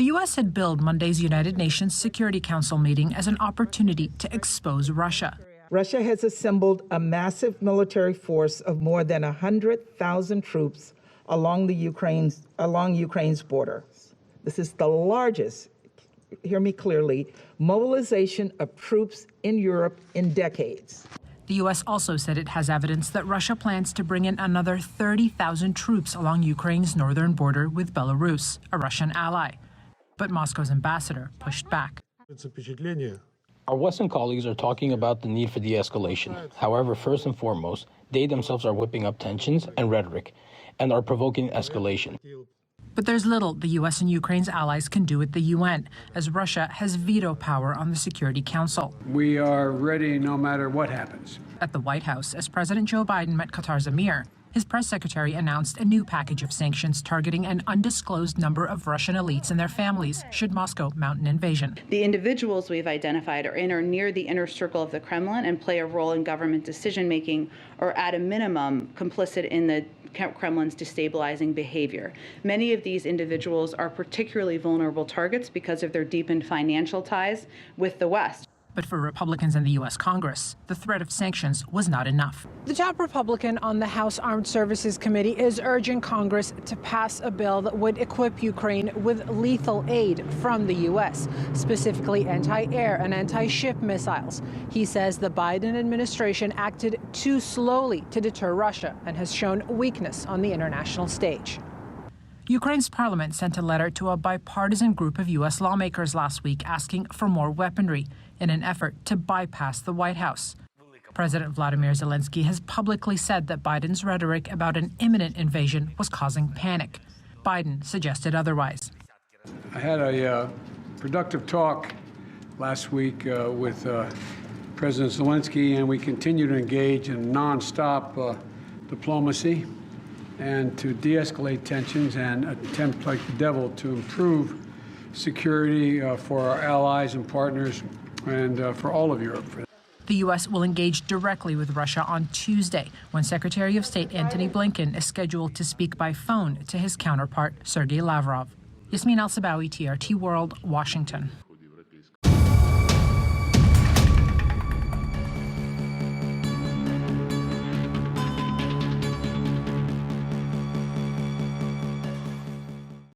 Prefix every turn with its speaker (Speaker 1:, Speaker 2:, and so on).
Speaker 1: The U.S. had billed Monday's United Nations Security Council meeting as an opportunity to expose Russia.
Speaker 2: Russia has assembled a massive military force of more than 100,000 troops along Ukraine's border. This is the largest, hear me clearly, mobilization of troops in Europe in decades.
Speaker 1: The U.S. also said it has evidence that Russia plans to bring in another 30,000 troops along Ukraine's northern border with Belarus, a Russian ally. But Moscow's ambassador pushed back.
Speaker 3: Our Western colleagues are talking about the need for de-escalation. However, first and foremost, they themselves are whipping up tensions and rhetoric and are provoking escalation.
Speaker 1: But there's little the U.S. and Ukraine's allies can do at the UN, as Russia has veto power on the Security Council.
Speaker 4: We are ready no matter what happens.
Speaker 1: At the White House, as President Joe Biden met Qatar's emir, his press secretary announced a new package of sanctions targeting an undisclosed number of Russian elites and their families should Moscow mount an invasion.
Speaker 5: The individuals we've identified are in or near the inner circle of the Kremlin and play a role in government decision-making, or at a minimum, complicit in the Kremlin's destabilizing behavior. Many of these individuals are particularly vulnerable targets because of their deepened financial ties with the West.
Speaker 1: But for Republicans in the U.S. Congress, the threat of sanctions was not enough.
Speaker 6: The top Republican on the House Armed Services Committee is urging Congress to pass a bill that would equip Ukraine with lethal aid from the U.S., specifically anti-air and anti-ship missiles. He says the Biden administration acted too slowly to deter Russia and has shown weakness on the international stage.
Speaker 1: Ukraine's parliament sent a letter to a bipartisan group of U.S. lawmakers last week asking for more weaponry in an effort to bypass the White House. President Vladimir Zelensky has publicly said that Biden's rhetoric about an imminent invasion was causing panic. Biden suggested otherwise.
Speaker 4: I had a productive talk last week with President Zelensky, and we continue to engage in nonstop diplomacy and to de-escalate tensions and attempt like the devil to improve security for our allies and partners and for all of Europe.
Speaker 1: The U.S. will engage directly with Russia on Tuesday, when Secretary of State Antony Blinken is scheduled to speak by phone to his counterpart, Sergei Lavrov. Yasmine El-Sabawi, TRT World, Washington.